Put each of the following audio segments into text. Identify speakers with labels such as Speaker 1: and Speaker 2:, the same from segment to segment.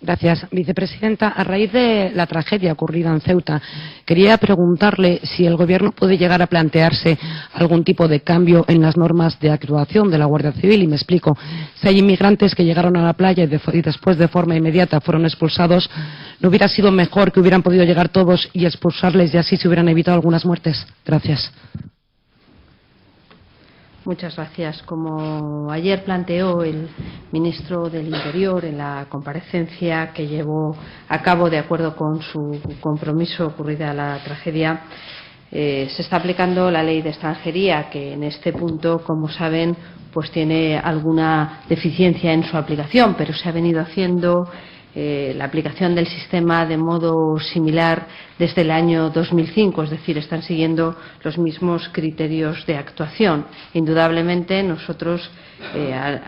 Speaker 1: Gracias, vicepresidenta. A raíz de la tragedia ocurrida en Ceuta, quería preguntarle si el Gobierno puede llegar a plantearse algún tipo de cambio en las normas de actuación de la Guardia Civil. Y me explico. Si hay inmigrantes que llegaron a la playa y después de forma inmediata fueron expulsados, ¿no hubiera sido mejor que hubieran podido llegar todos y expulsarles y así se hubieran evitado algunas muertes? Gracias.
Speaker 2: Muchas gracias. Como ayer planteó el ministro del Interior en la comparecencia que llevó a cabo de acuerdo con su compromiso ocurrida la tragedia, se está aplicando la ley de extranjería, que en este punto, como saben, pues tiene alguna deficiencia en su aplicación, pero se ha venido haciendo la aplicación del sistema de modo similar desde el año 2005, es decir, están siguiendo los mismos criterios de actuación. Indudablemente, nosotros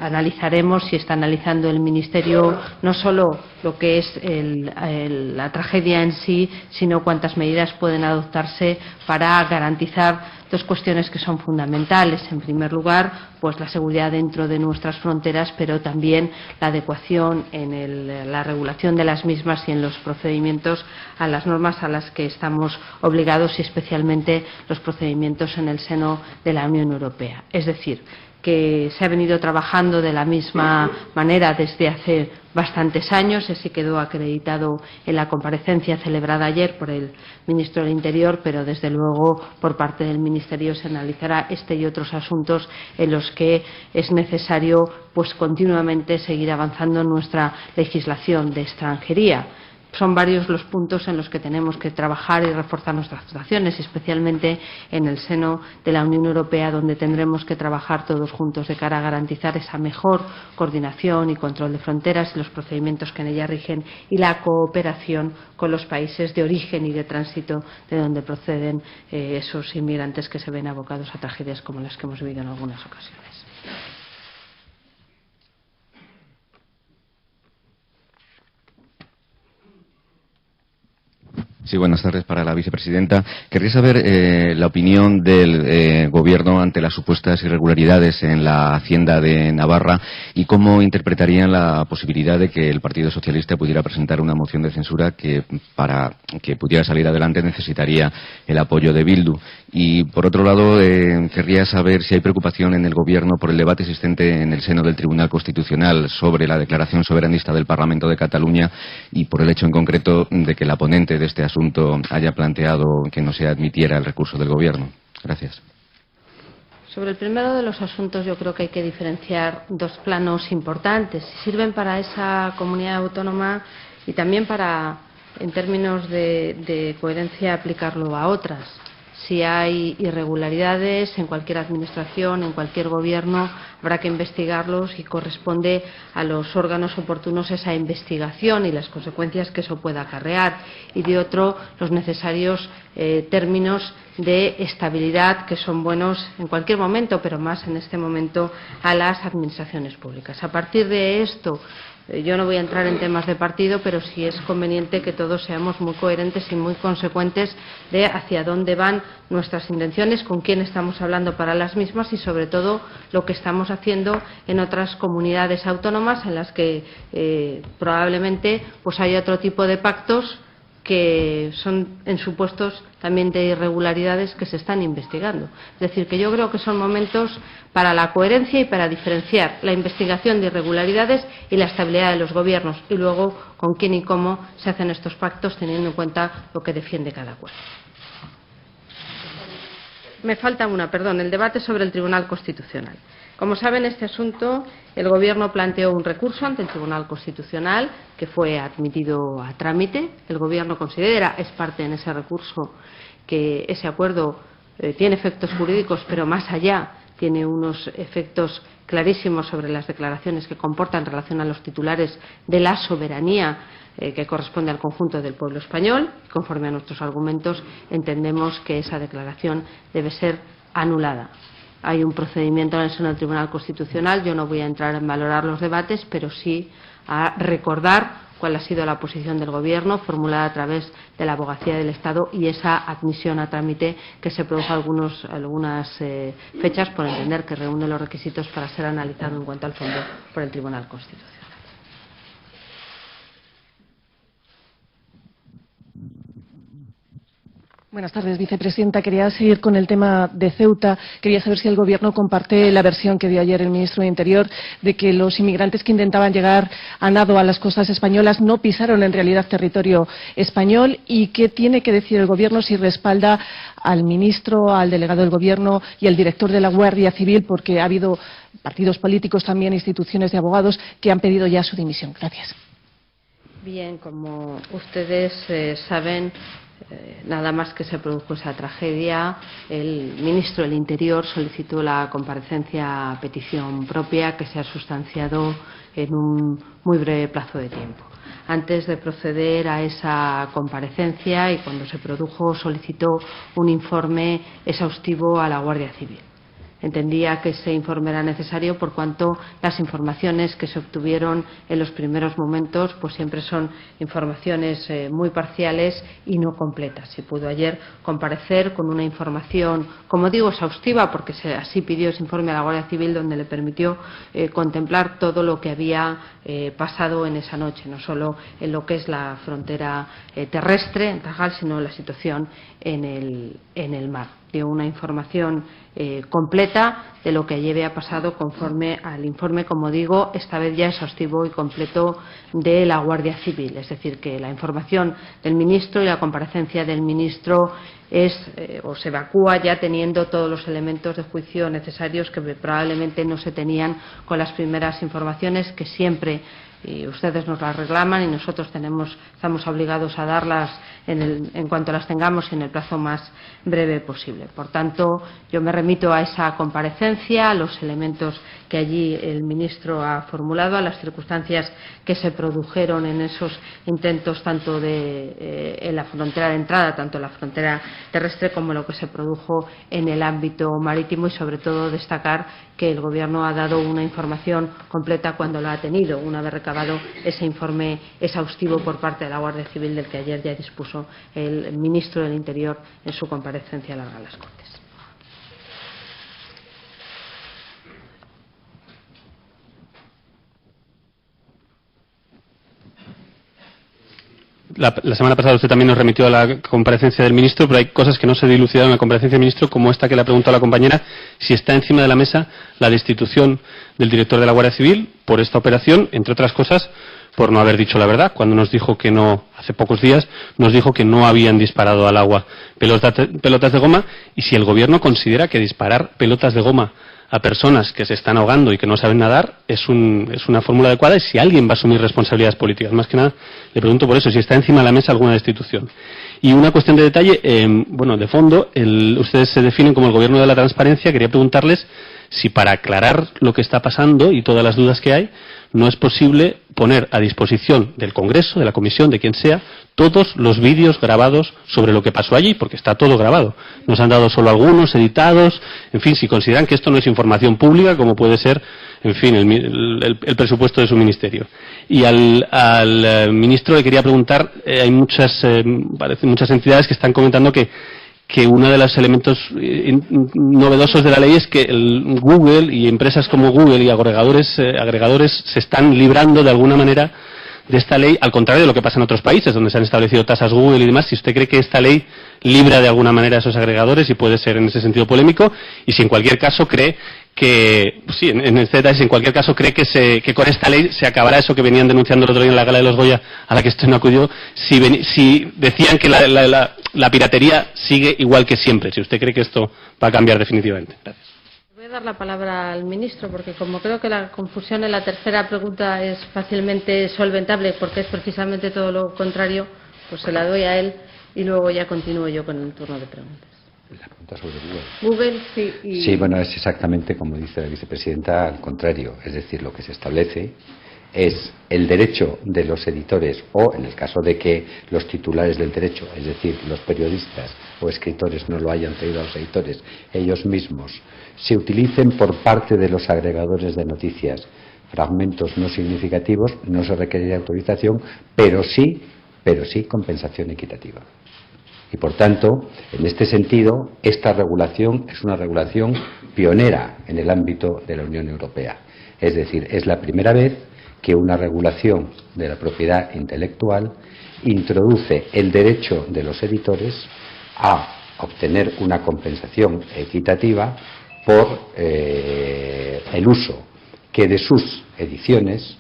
Speaker 2: analizaremos si está analizando el Ministerio no solo lo que es la tragedia en sí, sino cuántas medidas pueden adoptarse para garantizar dos cuestiones que son fundamentales. En primer lugar, pues la seguridad dentro de nuestras fronteras, pero también la adecuación en la regulación de las mismas y en los procedimientos a las normas a las que estamos obligados, y especialmente los procedimientos en el seno de la Unión Europea. Es decir, que se ha venido trabajando de la misma manera desde hace bastantes años. Así quedó acreditado en la comparecencia celebrada ayer por el ministro del Interior, pero desde luego por parte del Ministerio se analizará este y otros asuntos en los que es necesario pues continuamente seguir avanzando en nuestra legislación de extranjería. Son varios los puntos en los que tenemos que trabajar y reforzar nuestras actuaciones, especialmente en el seno de la Unión Europea, donde tendremos que trabajar todos juntos de cara a garantizar esa mejor coordinación y control de fronteras y los procedimientos que en ella rigen, y la cooperación con los países de origen y de tránsito de donde proceden esos inmigrantes que se ven abocados a tragedias como las que hemos vivido en algunas ocasiones.
Speaker 3: Sí, buenas tardes para la vicepresidenta. Querría saber la opinión del Gobierno ante las supuestas irregularidades en la Hacienda de Navarra y cómo interpretarían la posibilidad de que el Partido Socialista pudiera presentar una moción de censura que, para que pudiera salir adelante, necesitaría el apoyo de Bildu. Y, por otro lado, querría saber si hay preocupación en el Gobierno por el debate existente en el seno del Tribunal Constitucional sobre la declaración soberanista del Parlamento de Cataluña y por el hecho en concreto de que la ponente de este asunto haya planteado que no se admitiera el recurso del Gobierno. Gracias.
Speaker 2: Sobre el primero de los asuntos, yo creo que hay que diferenciar dos planos importantes. Sirven para esa comunidad autónoma y también para, en términos de coherencia, aplicarlo a otras. Si hay irregularidades en cualquier administración, en cualquier gobierno, habrá que investigarlos y corresponde a los órganos oportunos esa investigación y las consecuencias que eso pueda acarrear. Y de otro, los necesarios términos de estabilidad que son buenos en cualquier momento, pero más en este momento a las administraciones públicas. A partir de esto, yo no voy a entrar en temas de partido, pero sí es conveniente que todos seamos muy coherentes y muy consecuentes de hacia dónde van nuestras intenciones, con quién estamos hablando para las mismas y, sobre todo, lo que estamos haciendo en otras comunidades autónomas en las que probablemente pues haya otro tipo de pactos que son en supuestos también de irregularidades que se están investigando. Es decir, que yo creo que son momentos para la coherencia y para diferenciar la investigación de irregularidades y la estabilidad de los gobiernos, y luego con quién y cómo se hacen estos pactos teniendo en cuenta lo que defiende cada cual. Me falta una, el debate sobre el Tribunal Constitucional. Como saben, este asunto el Gobierno planteó un recurso ante el Tribunal Constitucional que fue admitido a trámite. El Gobierno considera, es parte en ese recurso, que ese acuerdo tiene efectos jurídicos, pero más allá tiene unos efectos clarísimos sobre las declaraciones que comporta en relación a los titulares de la soberanía que corresponde al conjunto del pueblo español. Conforme a nuestros argumentos, entendemos que esa declaración debe ser anulada. Hay un procedimiento en el seno del Tribunal Constitucional. Yo no voy a entrar en valorar los debates, pero sí a recordar cuál ha sido la posición del Gobierno formulada a través de la Abogacía del Estado y esa admisión a trámite que se produjo algunas fechas, por entender que reúne los requisitos para ser analizado en cuanto al fondo por el Tribunal Constitucional.
Speaker 4: Buenas tardes, vicepresidenta. Quería seguir con el tema de Ceuta. Quería saber si el Gobierno comparte la versión que dio ayer el ministro de Interior de que los inmigrantes que intentaban llegar a nado a las costas españolas no pisaron en realidad territorio español, y qué tiene que decir el Gobierno si respalda al ministro, al delegado del Gobierno y al director de la Guardia Civil, porque ha habido partidos políticos, también instituciones de abogados, que han pedido ya su dimisión. Gracias.
Speaker 2: Bien, como ustedes saben, nada más que se produjo esa tragedia, el ministro del Interior solicitó la comparecencia a petición propia, que se ha sustanciado en un muy breve plazo de tiempo. Antes de proceder a esa comparecencia, y cuando se produjo, solicitó un informe exhaustivo a la Guardia Civil. Entendía que ese informe era necesario por cuanto las informaciones que se obtuvieron en los primeros momentos pues siempre son informaciones muy parciales y no completas. Se pudo ayer comparecer con una información, como digo, exhaustiva, porque así pidió ese informe a la Guardia Civil, donde le permitió contemplar todo lo que había pasado en esa noche, no solo en lo que es la frontera terrestre, en Tarajal, sino la situación en el mar. Dio una información completa de lo que allí había pasado conforme al informe, como digo, esta vez ya exhaustivo y completo de la Guardia Civil. Es decir, que la información del ministro y la comparecencia del ministro se evacúa ya teniendo todos los elementos de juicio necesarios que probablemente no se tenían con las primeras informaciones, que siempre y ustedes nos las reclaman y nosotros estamos obligados a darlas en cuanto las tengamos y en el plazo más breve posible. Por tanto, yo me remito a esa comparecencia, a los elementos que allí el ministro ha formulado, a las circunstancias que se produjeron en esos intentos tanto en la frontera de entrada, tanto en la frontera terrestre, como lo que se produjo en el ámbito marítimo, y sobre todo destacar que el Gobierno ha dado una información completa cuando la ha tenido, una vez recabado ese informe exhaustivo por parte de la Guardia Civil, del que ayer ya dispuso el ministro del Interior en su comparecencia larga a las Cortes.
Speaker 5: La semana pasada usted también nos remitió a la comparecencia del ministro, pero hay cosas que no se dilucidaron en la comparecencia del ministro, como esta que le ha preguntado a la compañera, si está encima de la mesa la destitución del director de la Guardia Civil por esta operación, entre otras cosas, por no haber dicho la verdad, cuando nos dijo que no, hace pocos días, nos dijo que no habían disparado al agua pelotas de goma, y si el Gobierno considera que disparar pelotas de goma a personas que se están ahogando y que no saben nadar es una fórmula adecuada, y si alguien va a asumir responsabilidades políticas. Más que nada, le pregunto por eso, si está encima de la mesa alguna destitución. Y una cuestión de detalle, de fondo, ustedes se definen como el Gobierno de la transparencia. Quería preguntarles si, para aclarar lo que está pasando y todas las dudas que hay, no es posible poner a disposición del Congreso, de la Comisión, de quien sea, todos los vídeos grabados sobre lo que pasó allí, porque está todo grabado. Nos han dado solo algunos editados, en fin, si consideran que esto no es información pública, como puede ser, en fin, el presupuesto de su ministerio. Y al ministro le quería preguntar, hay muchas entidades que están comentando que uno de los elementos novedosos de la ley es que Google y empresas como Google y agregadores se están librando de alguna manera de esta ley, al contrario de lo que pasa en otros países donde se han establecido tasas Google y demás. Si usted cree que esta ley libra de alguna manera a esos agregadores, y puede ser en ese sentido polémico, y si en cualquier caso cree que, sí, en cualquier caso cree que con esta ley se acabará eso que venían denunciando el otro día en la gala de los Goya, a la que usted no acudió, si decían que la piratería sigue igual que siempre, si usted cree que esto va a cambiar definitivamente. Gracias.
Speaker 2: Voy a dar la palabra al ministro, porque como creo que la confusión en la tercera pregunta es fácilmente solventable, porque es precisamente todo lo contrario, pues se la doy a él y luego ya continúo yo con el turno de preguntas.
Speaker 6: La pregunta sobre Google.
Speaker 2: Google, sí.
Speaker 6: Sí, bueno, es exactamente como dice la vicepresidenta, al contrario. Es decir, lo que se establece es el derecho de los editores, o en el caso de que los titulares del derecho, es decir, los periodistas o escritores no lo hayan traído a los editores, ellos mismos, se utilicen por parte de los agregadores de noticias fragmentos no significativos, no se requerirá autorización, pero sí compensación equitativa. Y por tanto, en este sentido, esta regulación es una regulación pionera en el ámbito de la Unión Europea. Es decir, es la primera vez que una regulación de la propiedad intelectual introduce el derecho de los editores a obtener una compensación equitativa por el uso que de sus ediciones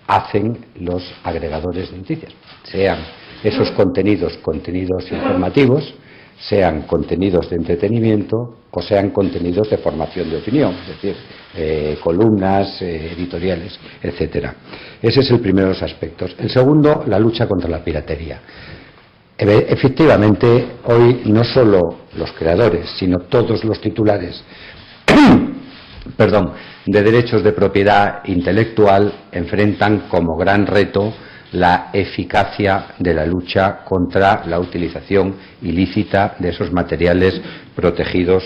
Speaker 6: hacen los agregadores de noticias, sean esos contenidos informativos, sean contenidos de entretenimiento o sean contenidos de formación de opinión, es decir, columnas, editoriales, etcétera. Ese es el primero de los aspectos. El segundo, la lucha contra la piratería. Efectivamente, hoy no solo los creadores, sino todos los titulares de derechos de propiedad intelectual enfrentan como gran reto la eficacia de la lucha contra la utilización ilícita de esos materiales protegidos,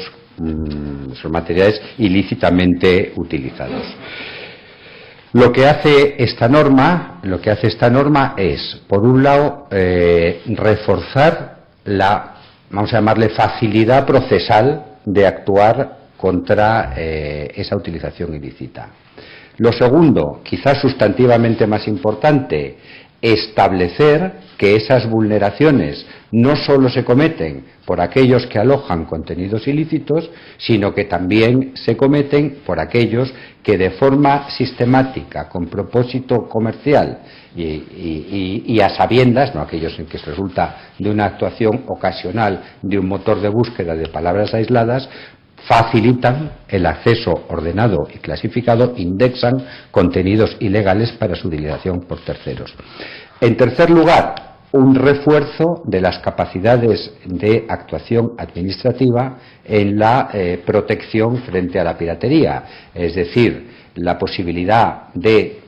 Speaker 6: esos materiales ilícitamente utilizados. Lo que hace esta norma es, por un lado, reforzar la, vamos a llamarle, facilidad procesal de actuar contra esa utilización ilícita. Lo segundo, quizás sustantivamente más importante, establecer que esas vulneraciones no solo se cometen por aquellos que alojan contenidos ilícitos, sino que también se cometen por aquellos que de forma sistemática, con propósito comercial y a sabiendas, no aquellos en que se resulta de una actuación ocasional de un motor de búsqueda de palabras aisladas, facilitan el acceso ordenado y clasificado, indexan contenidos ilegales para su utilización por terceros. En tercer lugar, un refuerzo de las capacidades de actuación administrativa en la protección frente a la piratería, es decir, la posibilidad de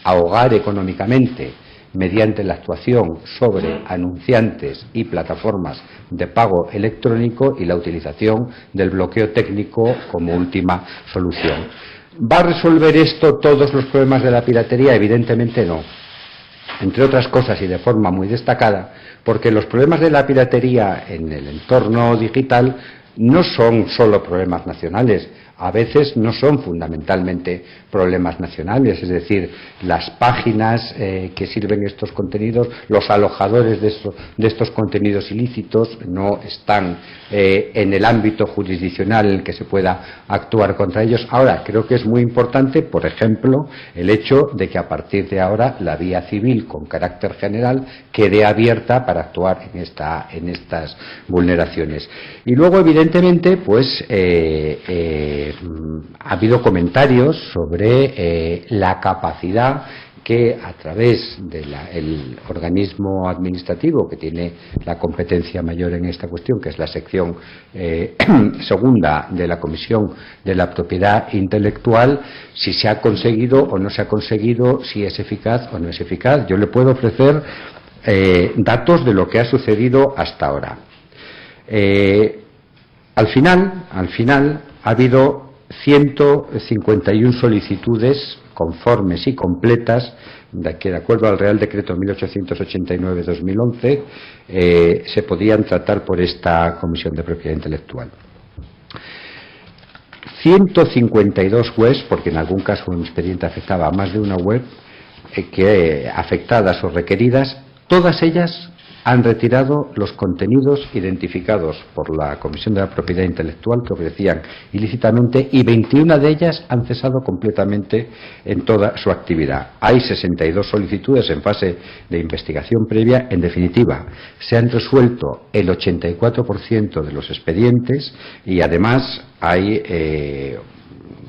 Speaker 6: ahogar económicamente mediante la actuación sobre anunciantes y plataformas de pago electrónico y la utilización del bloqueo técnico como última solución. ¿Va a resolver esto todos los problemas de la piratería? Evidentemente no. Entre otras cosas y de forma muy destacada, porque los problemas de la piratería en el entorno digital no son solo problemas nacionales, a veces no son fundamentalmente problemas nacionales, es decir, las páginas que sirven estos contenidos, los alojadores de estos contenidos ilícitos no están en el ámbito jurisdiccional en el que se pueda actuar contra ellos. Ahora, creo que es muy importante, por ejemplo, el hecho de que a partir de ahora la vía civil con carácter general quede abierta para actuar en estas vulneraciones. Y luego, evidentemente, pues ha habido comentarios sobre la capacidad que a través del organismo administrativo que tiene la competencia mayor en esta cuestión, que es la sección segunda de la Comisión de la Propiedad Intelectual, si se ha conseguido o no se ha conseguido, si es eficaz o no es eficaz. Yo le puedo ofrecer datos de lo que ha sucedido hasta ahora. Al final ha habido 151 solicitudes conformes y completas que, de acuerdo al Real Decreto 1889-2011, se podían tratar por esta Comisión de Propiedad Intelectual. 152 webs, porque en algún caso un expediente afectaba a más de una web, que afectadas o requeridas, todas ellas han retirado los contenidos identificados por la Comisión de la Propiedad Intelectual que ofrecían ilícitamente, y 21 de ellas han cesado completamente en toda su actividad. Hay 62 solicitudes en fase de investigación previa. En definitiva, se han resuelto el 84% de los expedientes y además hay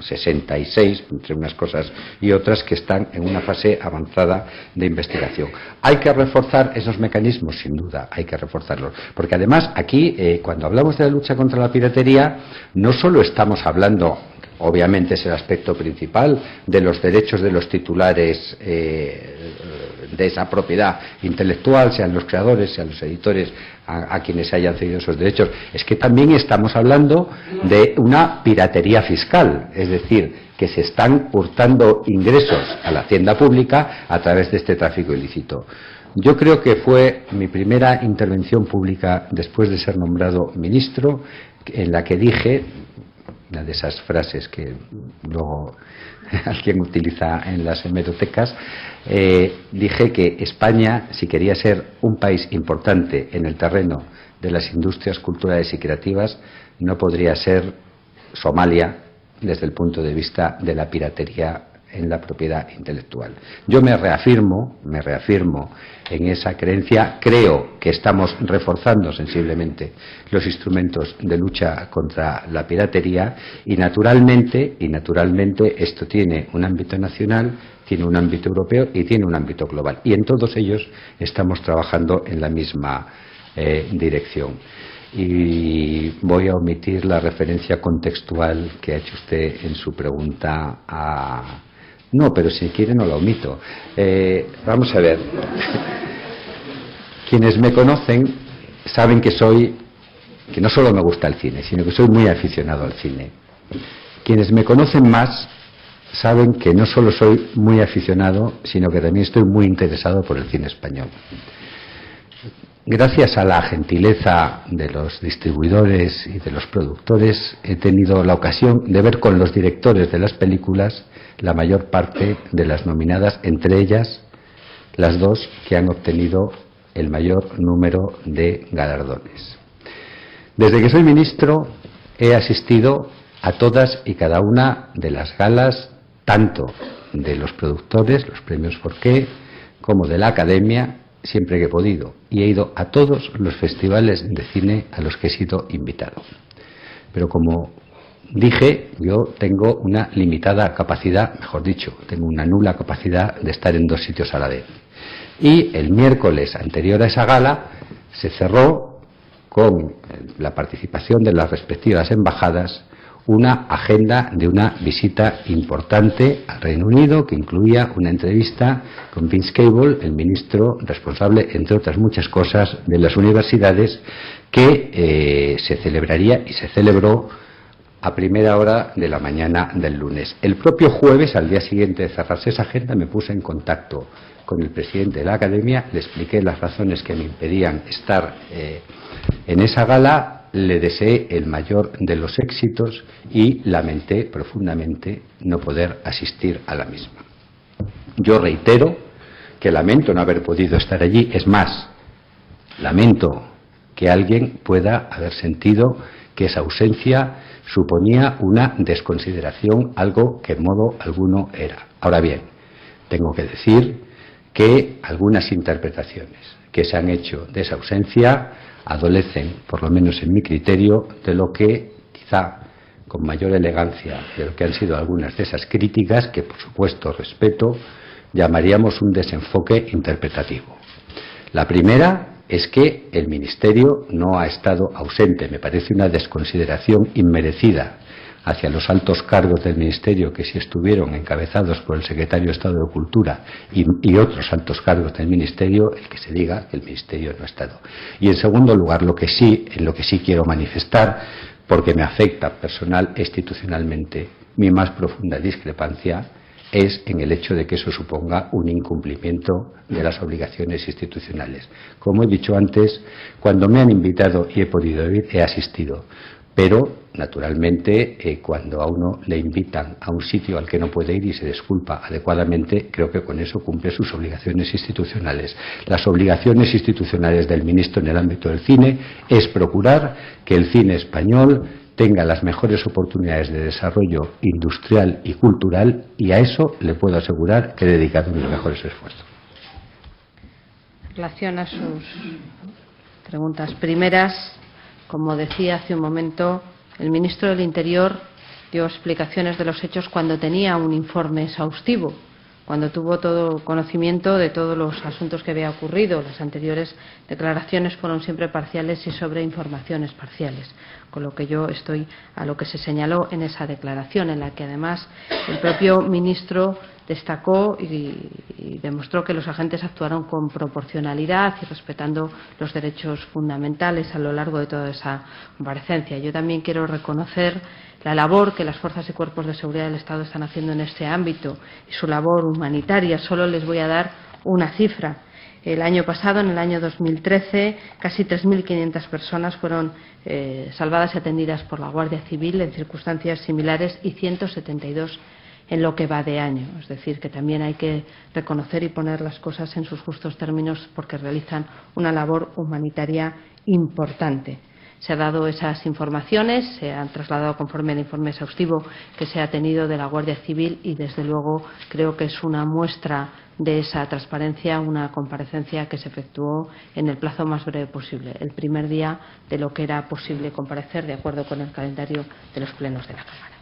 Speaker 6: 66, entre unas cosas y otras, que están en una fase avanzada de investigación. ¿Hay que reforzar esos mecanismos? Sin duda, hay que reforzarlos. Porque además aquí, cuando hablamos de la lucha contra la piratería, no solo estamos hablando, obviamente es el aspecto principal, de los derechos de los titulares de esa propiedad intelectual, sean los creadores, sean los editores, a quienes hayan cedido esos derechos. Es que también estamos hablando de una piratería fiscal, es decir, que se están hurtando ingresos a la hacienda pública a través de este tráfico ilícito. Yo creo que fue mi primera intervención pública después de ser nombrado ministro, en la que dije, una de esas frases que luego alguien utiliza en las hemerotecas, dije que España, si quería ser un país importante en el terreno de las industrias culturales y creativas no podría ser Somalia desde el punto de vista de la piratería en la propiedad intelectual. Yo me reafirmo en esa creencia. Creo que estamos reforzando sensiblemente los instrumentos de lucha contra la piratería y naturalmente esto tiene un ámbito nacional, tiene un ámbito europeo y tiene un ámbito global. Y en todos ellos estamos trabajando en la misma dirección. Y voy a omitir la referencia contextual que ha hecho usted en su pregunta a... No, pero si quiere no la omito. Vamos a ver. Quienes me conocen saben que no solo me gusta el cine, sino que soy muy aficionado al cine. Quienes me conocen más saben que no solo soy muy aficionado, sino que también estoy muy interesado por el cine español. Gracias a la gentileza de los distribuidores y de los productores, he tenido la ocasión de ver con los directores de las películas la mayor parte de las nominadas, entre ellas las dos que han obtenido el mayor número de galardones. Desde que soy ministro he asistido a todas y cada una de las galas, tanto de los productores, los premios Forqué, como de la Academia, siempre que he podido, y he ido a todos los festivales de cine a los que he sido invitado. Pero como dije, yo tengo una limitada capacidad, mejor dicho, tengo una nula capacidad de estar en dos sitios a la vez. Y el miércoles anterior a esa gala se cerró con la participación de las respectivas embajadas una agenda de una visita importante al Reino Unido que incluía una entrevista con Vince Cable, el ministro responsable, entre otras muchas cosas, de las universidades, que se celebraría y se celebró a primera hora de la mañana del lunes. El propio jueves, al día siguiente de cerrarse esa agenda, me puse en contacto con el presidente de la Academia, le expliqué las razones que me impedían estar en esa gala, le deseé el mayor de los éxitos y lamenté profundamente no poder asistir a la misma. Yo reitero que lamento no haber podido estar allí, es más, lamento que alguien pueda haber sentido que esa ausencia suponía una desconsideración, algo que en modo alguno era. Ahora bien, tengo que decir que algunas interpretaciones que se han hecho de esa ausencia adolecen, por lo menos en mi criterio, de lo que quizá con mayor elegancia de lo que han sido algunas de esas críticas, que por supuesto respeto, llamaríamos un desenfoque interpretativo. La primera es que el Ministerio no ha estado ausente. Me parece una desconsideración inmerecida hacia los altos cargos del Ministerio que sí estuvieron encabezados por el Secretario de Estado de Cultura y otros altos cargos del Ministerio, el que se diga que el Ministerio no ha estado. Y en segundo lugar, en lo que sí quiero manifestar, porque me afecta personal e institucionalmente, mi más profunda discrepancia es en el hecho de que eso suponga un incumplimiento de las obligaciones institucionales. Como he dicho antes, cuando me han invitado y he podido ir, he asistido. Pero, naturalmente, cuando a uno le invitan a un sitio al que no puede ir y se disculpa adecuadamente, creo que con eso cumple sus obligaciones institucionales. Las obligaciones institucionales del ministro en el ámbito del cine es procurar que el cine español tenga las mejores oportunidades de desarrollo industrial y cultural, y a eso le puedo asegurar que he dedicado mis mejores esfuerzos.
Speaker 2: En relación a sus preguntas primeras, como decía hace un momento, el ministro del Interior dio explicaciones de los hechos cuando tenía un informe exhaustivo, cuando tuvo todo conocimiento de todos los asuntos que había ocurrido. Las anteriores declaraciones fueron siempre parciales y sobre informaciones parciales, con lo que yo estoy a lo que se señaló en esa declaración, en la que además el propio ministro destacó y demostró que los agentes actuaron con proporcionalidad y respetando los derechos fundamentales a lo largo de toda esa comparecencia. Yo también quiero reconocer la labor que las fuerzas y cuerpos de seguridad del Estado están haciendo en este ámbito y su labor humanitaria. Solo les voy a dar una cifra. El año pasado, en el año 2013, casi 3.500 personas fueron salvadas y atendidas por la Guardia Civil en circunstancias similares y 172 en lo que va de año. Es decir, que también hay que reconocer y poner las cosas en sus justos términos porque realizan una labor humanitaria importante. Se han dado esas informaciones, se han trasladado conforme al informe exhaustivo que se ha tenido de la Guardia Civil y, desde luego, creo que es una muestra de esa transparencia, una comparecencia que se efectuó en el plazo más breve posible, el primer día de lo que era posible comparecer de acuerdo con el calendario de los plenos de la Cámara.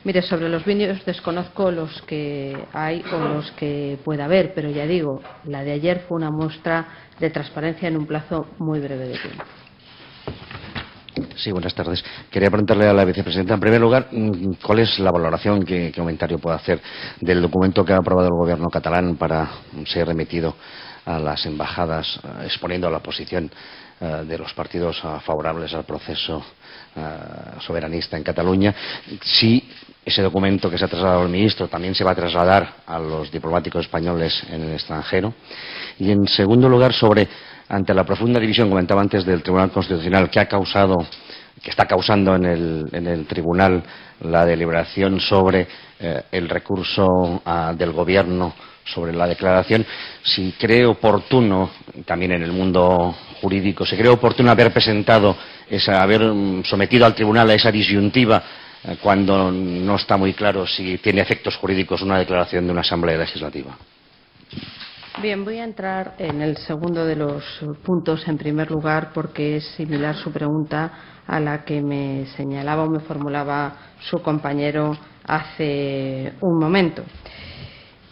Speaker 2: Mire, sobre los vídeos desconozco los que hay o los que pueda haber, pero ya digo, la de ayer fue una muestra de transparencia en un plazo muy breve de tiempo.
Speaker 7: Sí, buenas tardes. Quería preguntarle a la vicepresidenta, en primer lugar, ¿cuál es la valoración, qué comentario puede hacer del documento que ha aprobado el Gobierno catalán para ser remitido a las embajadas, exponiendo la posición de los partidos favorables al proceso soberanista en Cataluña? Si ese documento que se ha trasladado al ministro también se va a trasladar a los diplomáticos españoles en el extranjero. Y, en segundo lugar, ante la profunda división, comentaba antes, del Tribunal Constitucional, que está causando en el Tribunal la deliberación sobre el recurso del Gobierno sobre la declaración, si cree oportuno, también en el mundo jurídico, se cree oportuno haber sometido al Tribunal a esa disyuntiva cuando no está muy claro si tiene efectos jurídicos una declaración de una Asamblea Legislativa.
Speaker 2: Bien, voy a entrar en el segundo de los puntos en primer lugar porque es similar su pregunta a la que me señalaba o me formulaba su compañero hace un momento.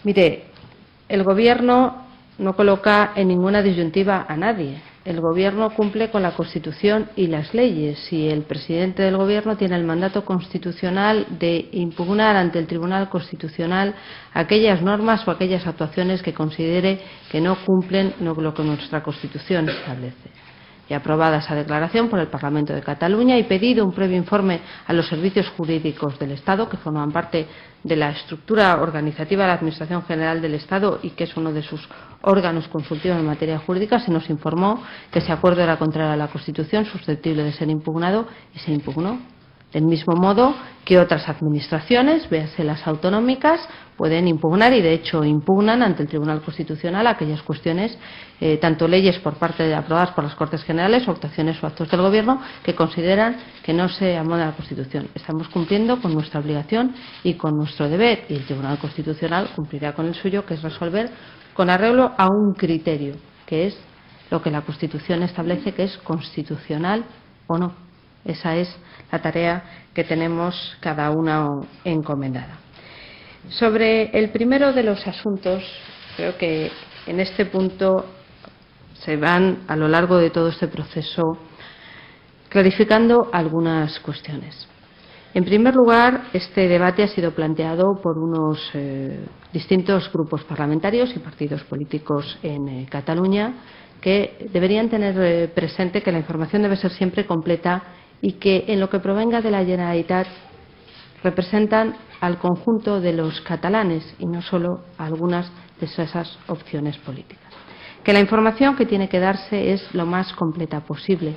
Speaker 2: Mire, el Gobierno no coloca en ninguna disyuntiva a nadie. El Gobierno cumple con la Constitución y las leyes y el presidente del Gobierno tiene el mandato constitucional de impugnar ante el Tribunal Constitucional aquellas normas o aquellas actuaciones que considere que no cumplen lo que nuestra Constitución establece. Y aprobada esa declaración por el Parlamento de Cataluña y pedido un previo informe a los servicios jurídicos del Estado, que forman parte de la estructura organizativa de la Administración General del Estado y que es uno de sus órganos consultivos en materia jurídica, se nos informó que ese acuerdo era contrario a la Constitución, susceptible de ser impugnado, y se impugnó. Del mismo modo que otras administraciones, véase las autonómicas, pueden impugnar y de hecho impugnan ante el Tribunal Constitucional aquellas cuestiones, tanto leyes aprobadas por las Cortes Generales o actuaciones o actos del Gobierno que consideran que no se amodan a la Constitución. Estamos cumpliendo con nuestra obligación y con nuestro deber y el Tribunal Constitucional cumplirá con el suyo, que es resolver con arreglo a un criterio, que es lo que la Constitución establece que es constitucional o no. Esa es la tarea que tenemos cada una encomendada. Sobre el primero de los asuntos, creo que en este punto se van a lo largo de todo este proceso clarificando algunas cuestiones. En primer lugar, este debate ha sido planteado por unos distintos grupos parlamentarios y partidos políticos en Cataluña que deberían tener presente que la información debe ser siempre completa y que en lo que provenga de la Generalitat representan al conjunto de los catalanes y no solo a algunas de esas opciones políticas. Que la información que tiene que darse es lo más completa posible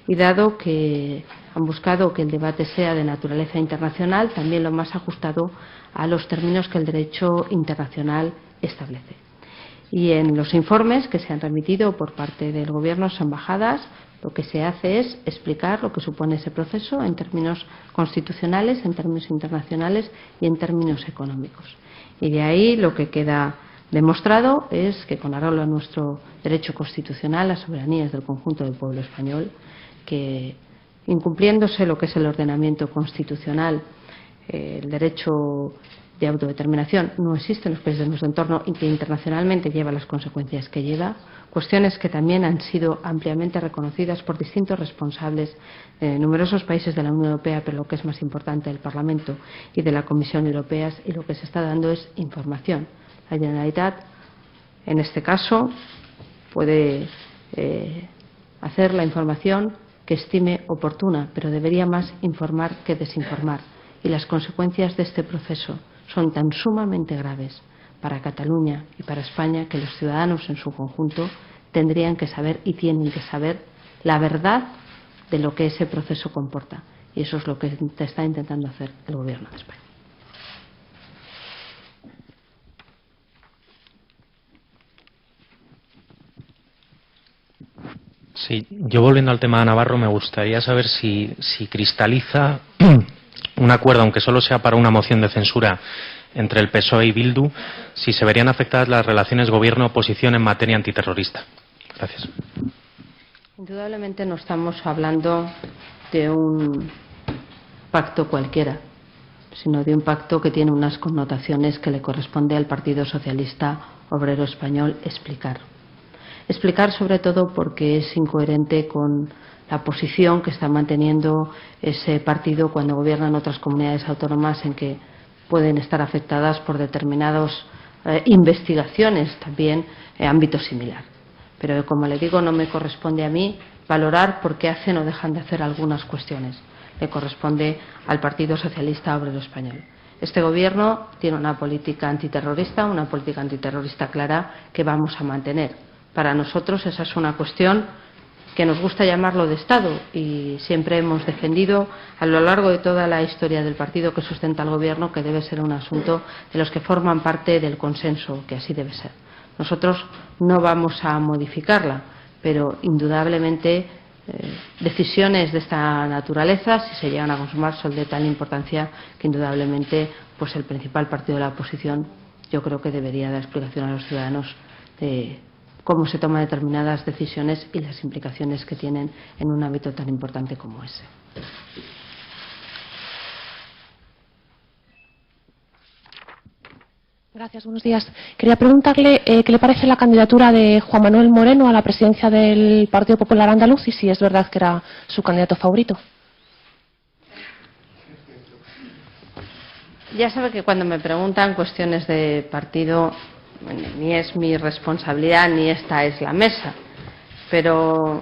Speaker 2: y dado que han buscado que el debate sea de naturaleza internacional, también lo más ajustado a los términos que el derecho internacional establece. Y en los informes que se han remitido por parte del Gobierno a sus embajadas, lo que se hace es explicar lo que supone ese proceso en términos constitucionales, en términos internacionales y en términos económicos. Y de ahí lo que queda demostrado es que, con arreglo a nuestro derecho constitucional, la soberanía es del conjunto del pueblo español, que incumpliéndose lo que es el ordenamiento constitucional, el derecho de autodeterminación no existe en los países de nuestro entorno y que internacionalmente lleva las consecuencias que lleva, cuestiones que también han sido ampliamente reconocidas por distintos responsables de numerosos países de la Unión Europea, pero lo que es más importante, del Parlamento y de la Comisión Europea, y lo que se está dando es información. La Generalitat, en este caso, puede hacer la información que estime oportuna, pero debería más informar que desinformar. Y las consecuencias de este proceso son tan sumamente graves para Cataluña y para España que los ciudadanos en su conjunto tendrían que saber y tienen que saber la verdad de lo que ese proceso comporta. y eso es lo que está intentando hacer el Gobierno de España.
Speaker 8: Sí, yo volviendo al tema navarro me gustaría saber si cristaliza un acuerdo, aunque solo sea para una moción de censura entre el PSOE y Bildu, si se verían afectadas las relaciones gobierno-oposición en materia antiterrorista. Gracias.
Speaker 2: Indudablemente no estamos hablando de un pacto cualquiera, sino de un pacto que tiene unas connotaciones que le corresponde al Partido Socialista Obrero Español explicar. Explicar sobre todo porque es incoherente con la posición que está manteniendo ese partido cuando gobierna en otras comunidades autónomas en que pueden estar afectadas por determinadas investigaciones también en ámbito similar. Pero como le digo, no me corresponde a mí valorar por qué hacen o dejan de hacer algunas cuestiones. Le corresponde al Partido Socialista Obrero Español. Este Gobierno tiene una política antiterrorista clara que vamos a mantener. Para nosotros esa es una cuestión que nos gusta llamarlo de Estado y siempre hemos defendido a lo largo de toda la historia del partido que sustenta el Gobierno que debe ser un asunto de los que forman parte del consenso, que así debe ser. Nosotros no vamos a modificarla, pero indudablemente decisiones de esta naturaleza, si se llegan a consumar, son de tal importancia que indudablemente pues el principal partido de la oposición yo creo que debería dar explicación a los ciudadanos de cómo se toman determinadas decisiones y las implicaciones que tienen en un ámbito tan importante como ese.
Speaker 9: Gracias, buenos días. Quería preguntarle qué le parece la candidatura de Juan Manuel Moreno a la presidencia del Partido Popular Andaluz y si es verdad que era su candidato favorito.
Speaker 2: Ya sabe que cuando me preguntan cuestiones de partido, ni es mi responsabilidad ni esta es la mesa, pero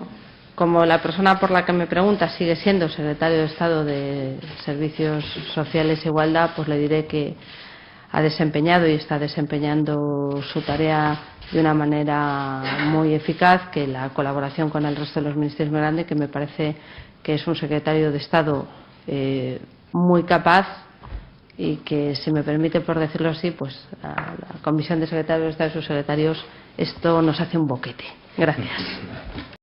Speaker 2: como la persona por la que me pregunta sigue siendo secretario de Estado de Servicios Sociales e Igualdad, pues le diré que ha desempeñado y está desempeñando su tarea de una manera muy eficaz, que la colaboración con el resto de los ministerios es muy grande, que me parece que es un secretario de Estado muy capaz y que, si me permite por decirlo así, pues a la Comisión de Secretarios de Estado y sus secretarios esto nos hace un boquete. Gracias.